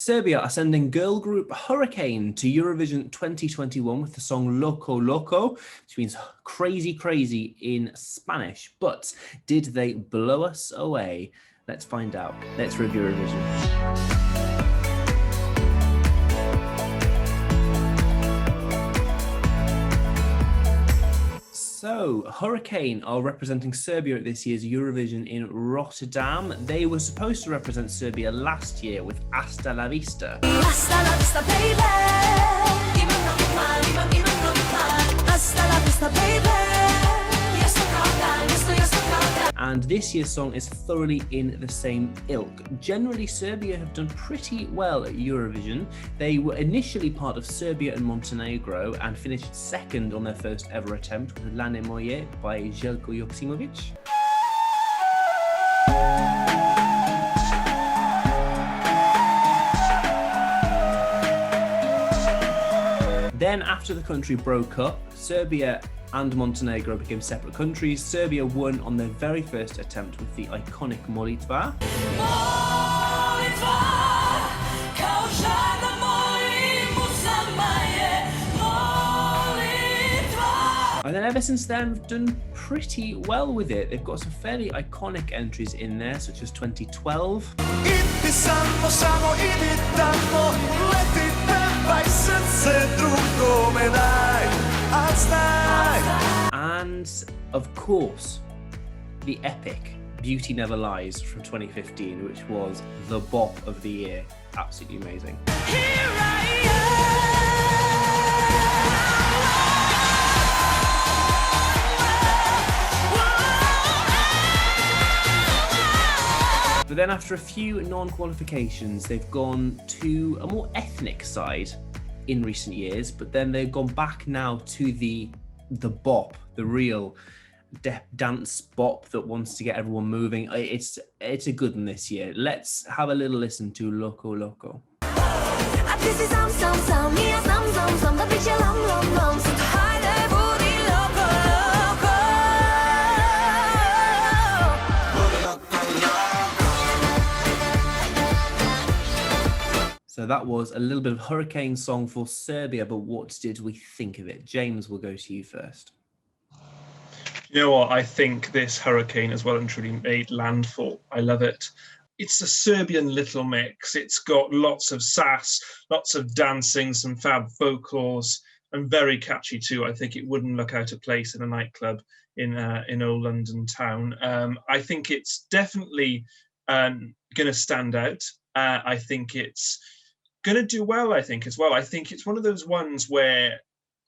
Serbia are sending girl group Hurricane to Eurovision 2021 with the song Loco Loco, which means crazy, crazy in Spanish. But did they blow us away? Let's find out. Let's review Eurovision. So, Hurricane are representing Serbia at this year's Eurovision in Rotterdam. They were supposed to represent Serbia last year with Hasta la Vista. Hasta la vista, baby. Hasta la vista, baby. And this year's song is thoroughly in the same ilk. Generally, Serbia have done pretty well at Eurovision. They were initially part of Serbia and Montenegro and finished second on their first ever attempt with Lane Moje by Željko Joksimović. Then, after the country broke up, Serbia and Montenegro became separate countries. Serbia won on their very first attempt with the iconic Molitva. And then ever since then, we've done pretty well with it. They've got some fairly iconic entries in there, such as 2012. And of course, the epic Beauty Never Lies from 2015, which was the bop of the year. Absolutely amazing. But then after a few non-qualifications, they've gone to a more ethnic side in recent years, but then they've gone back now to the bop, the real dance bop that wants to get everyone moving. It's a good one this year. Let's have a little listen to Loco Loco. So that was a little bit of Hurricane song for Serbia, but what did we think of it? James, we'll go to you first. You know what? I think this Hurricane has well and truly made landfall. I love it. It's a Serbian little mix. It's got lots of sass, lots of dancing, some fab vocals, and very catchy too. I think it wouldn't look out of place in a nightclub in old London town. I think it's definitely going to stand out. I think it's going to do well, I think, as well. I think it's one of those ones where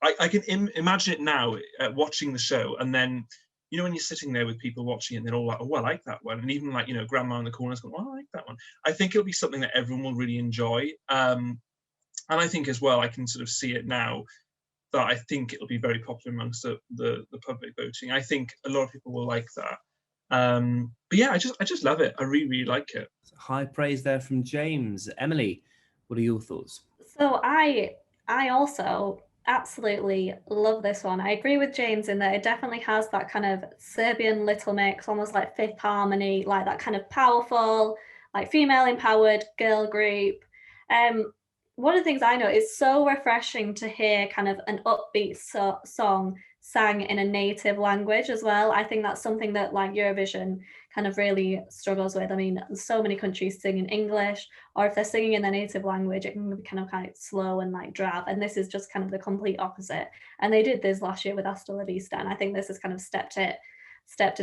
I can imagine it now watching the show, and then, you know, when you're sitting there with people watching it and they're all like, oh, I like that one. And even like, you know, grandma in the corner's going, oh, I like that one. I think it'll be something that everyone will really enjoy. And I think as well, I can sort of see it now that I think it'll be very popular amongst the public voting. I think a lot of people will like that. But yeah, I just love it. I really, really like it. High praise there from James. Emily, what are your thoughts? So I also absolutely love this one. I agree with James in that it definitely has that kind of Serbian little mix, almost like Fifth Harmony, like that kind of powerful, like female empowered girl group. One of the things I know is so refreshing to hear kind of an upbeat song sang in a native language as well. I think that's something that like Eurovision kind of really struggles with. I mean, so many countries sing in English, or if they're singing in their native language, it can be kind of slow and like drab. And this is just kind of the complete opposite. And they did this last year with Hasta la Vista, and I think this has kind of stepped it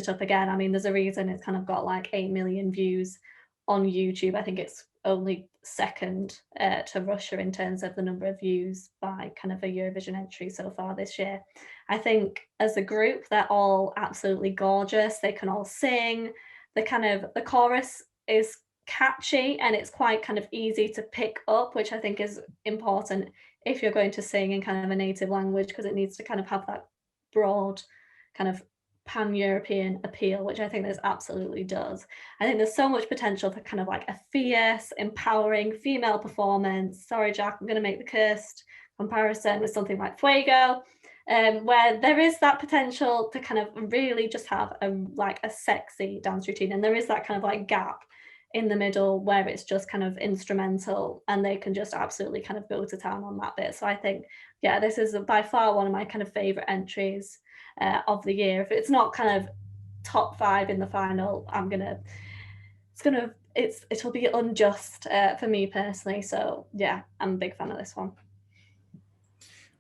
up again. I mean, there's a reason it's kind of got like 8 million views on YouTube. I think it's only second to Russia in terms of the number of views by kind of a Eurovision entry so far this year. I think as a group, they're all absolutely gorgeous. They can all sing. The chorus is catchy and it's quite kind of easy to pick up, which I think is important if you're going to sing in kind of a native language, because it needs to kind of have that broad kind of pan-European appeal, which I think this absolutely does. I think there's so much potential for kind of like a fierce, empowering female performance. Sorry, Jack, I'm going to make the cursed comparison with something like Fuego, where there is that potential to kind of really just have a sexy dance routine, and there is that kind of like gap in the middle where it's just kind of instrumental and they can just absolutely kind of go to town on that bit. So I think, yeah, this is by far one of my kind of favorite entries of the year. If it's not kind of top 5 in the final, it'll be unjust for me personally. So yeah, I'm a big fan of this one.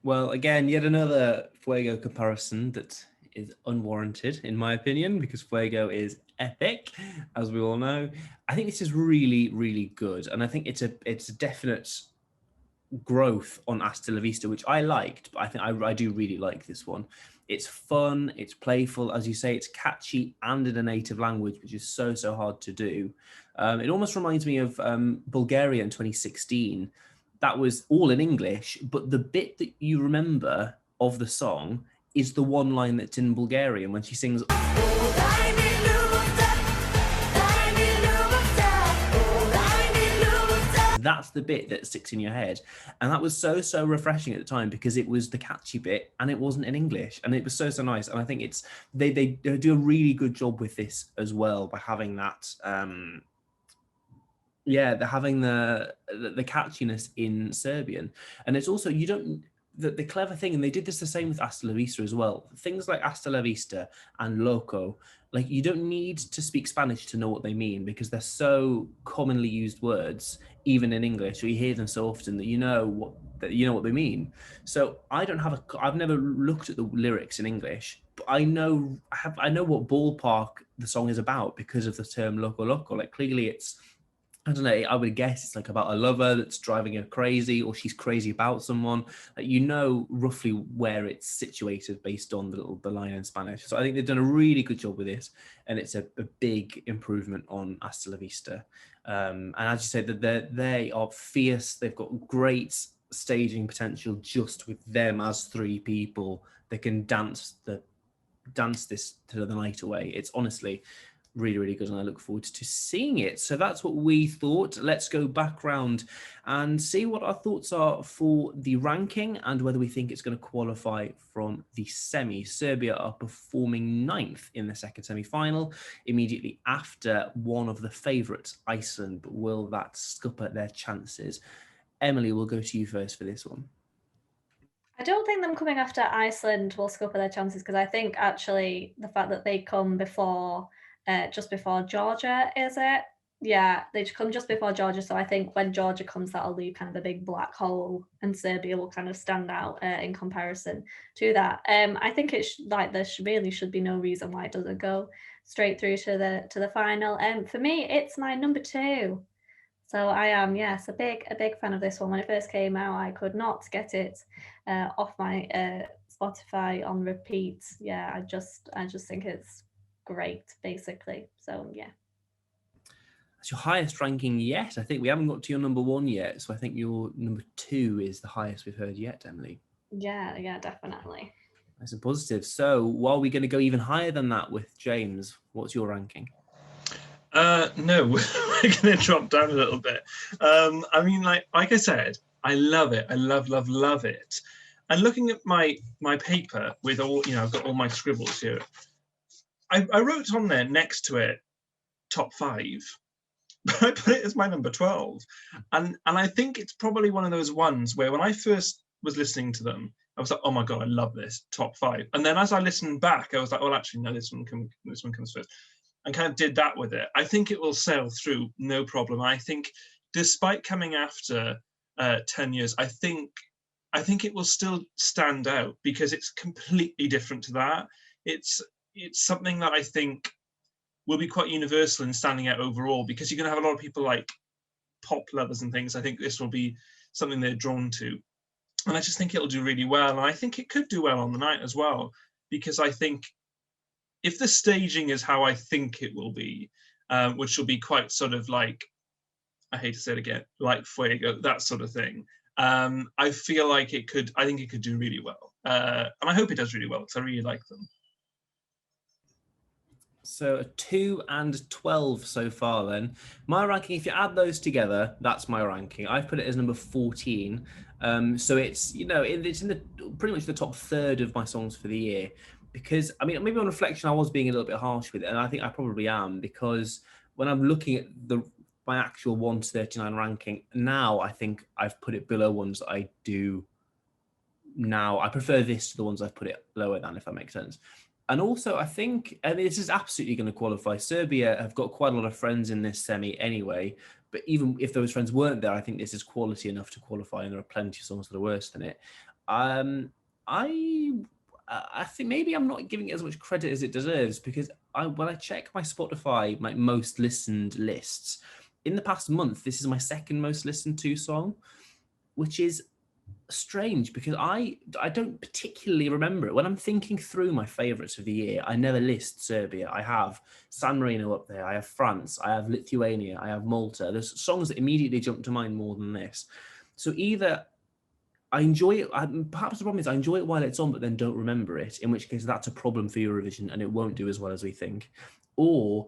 Well, again, yet another Fuego comparison that is unwarranted, in my opinion, because Fuego is epic, as we all know. I think this is really, really good, and I think it's a definite growth on Hasta La Vista, which I liked, but I think I do really like this one. It's fun, it's playful, as you say, it's catchy and in a native language, which is so hard to do. It almost reminds me of Bulgaria in 2016. That was all in English, but the bit that you remember of the song is the one line that's in Bulgarian when she sings. That's the bit that sticks in your head. And that was so refreshing at the time because it was the catchy bit and it wasn't in English. And it was so nice. And I think they do a really good job with this as well by having that they're having the catchiness in Serbian. And it's also, the clever thing, and they did this the same with Hasta La Vista as well. Things like Hasta La Vista and Loco, like you don't need to speak Spanish to know what they mean because they're so commonly used words, even in English, or you hear them so often that you know what they mean. So I've never looked at the lyrics in English, but I know what ballpark the song is about because of the term Loco Loco. Like clearly it's, I don't know, I would guess it's like about a lover that's driving her crazy or she's crazy about someone. Like, you know roughly where it's situated based on the line in Spanish. So I think they've done a really good job with this and it's a big improvement on Hasta La Vista. And as you said, that they are fierce. They've got great staging potential just with them as 3 people that can dance this to the night away. It's honestly really, really good, and I look forward to seeing it. So that's what we thought. Let's go back round and see what our thoughts are for the ranking and whether we think it's going to qualify from the semi. Serbia are performing 9th in the second semi-final, immediately after one of the favourites, Iceland. But will that scupper their chances? Emily, we'll go to you first for this one. I don't think them coming after Iceland will scupper their chances because I think actually the fact that they come before just before Georgia, is it? Yeah, they come just before Georgia. So I think when Georgia comes, that'll leave kind of a big black hole, and Serbia will kind of stand out in comparison to that. I think there really should be no reason why it doesn't go straight through to the final. For me, it's my number 2. So I am, yes, a big fan of this one. When it first came out, I could not get it off my Spotify on repeat. Yeah, I just think it's great, basically. So yeah, that's your highest ranking yet. I think we haven't got to your number 1 yet, so I think your number 2 is the highest we've heard yet, Emily. Yeah, definitely. That's a positive. So while we're going to go even higher than that with James, what's your ranking? No, we're going to drop down a little bit. I mean, like I said, I love it. I love it. And looking at my paper with all, I've got all my scribbles here. I wrote on there next to it top 5, but I put it as my number 12. And I think it's probably one of those ones where when I first was listening to them, I was like, oh my God, I love this, top 5. And then as I listened back, I was like, well, actually, no, this one comes first. And kind of did that with it. I think it will sail through, no problem. I think despite coming after 10 years, I think it will still stand out because it's completely different to that. It's something that I think will be quite universal in standing out overall because you're going to have a lot of people like pop lovers and things. I think this will be something they're drawn to. And I just think it'll do really well. And I think it could do well on the night as well, because I think if the staging is how I think it will be, which will be quite sort of like, I hate to say it again, like Fuego, that sort of thing. I feel like I think it could do really well. And I hope it does really well because I really like them. So a 2 and 12 so far then. My ranking, if you add those together, that's my ranking. I've put it as number 14. So it's, it's in the pretty much the top third of my songs for the year. Because, I mean, maybe on reflection, I was being a little bit harsh with it. And I think I probably am, because when I'm looking at my actual 1 to 39 ranking. Now I think I've put it below ones that I do now. I prefer this to the ones I've put it lower than, if that makes sense. And also, I think, and this is absolutely going to qualify, Serbia have got quite a lot of friends in this semi anyway, but even if those friends weren't there, I think this is quality enough to qualify, and there are plenty of songs that are worse than it. I think maybe I'm not giving it as much credit as it deserves, because when I check my Spotify, my most listened lists, in the past month, this is my second most listened to song, which is strange because I don't particularly remember it. When I'm thinking through my favourites of the year, I never list Serbia. I have San Marino up there, I have France, I have Lithuania, I have Malta. There's songs that immediately jump to mind more than this. So either I enjoy it, perhaps the problem is I enjoy it while it's on but then don't remember it, in which case that's a problem for Eurovision and it won't do as well as we think, or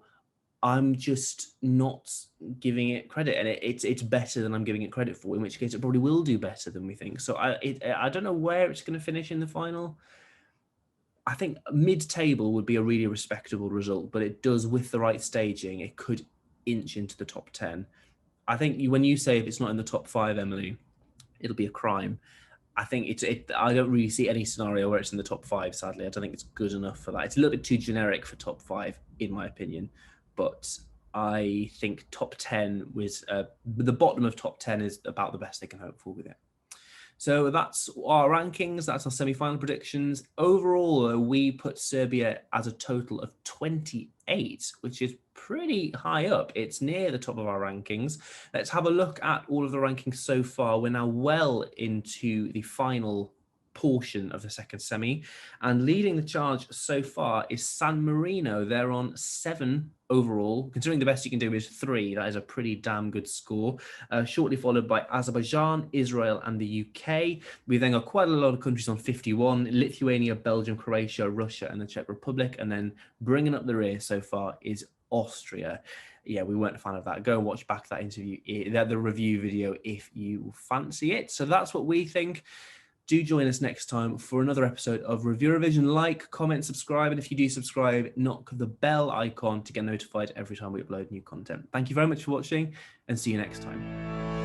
I'm just not giving it credit, and it's better than I'm giving it credit for, in which case it probably will do better than we think. So I don't know where it's going to finish in the final. I think mid-table would be a really respectable result, but it does, with the right staging, it could inch into the top 10. I think when you say if it's not in the top 5, Emily, it'll be a crime. I think I don't really see any scenario where it's in the top 5, sadly. I don't think it's good enough for that. It's a little bit too generic for top 5, in my opinion. But I think top 10 was the bottom of top 10 is about the best they can hope for with it. So that's our rankings. That's our semi-final predictions. Overall, we put Serbia as a total of 28, which is pretty high up. It's near the top of our rankings. Let's have a look at all of the rankings so far. We're now well into the final portion of the second semi, and leading the charge so far is San Marino. They're on 7 overall. Considering the best you can do is 3, that is a pretty damn good score. Shortly followed by Azerbaijan, Israel, and the UK. We then got quite a lot of countries on 51: Lithuania, Belgium, Croatia, Russia, and the Czech Republic. And then bringing up the rear so far is Austria. Yeah, we weren't a fan of that. Go and watch back that interview, the review video, if you fancy it. So that's what we think. Do join us next time for another episode of reveurovision. Like, comment, subscribe, and if you do subscribe, knock the bell icon to get notified every time we upload new content. Thank you very much for watching, and see you next time.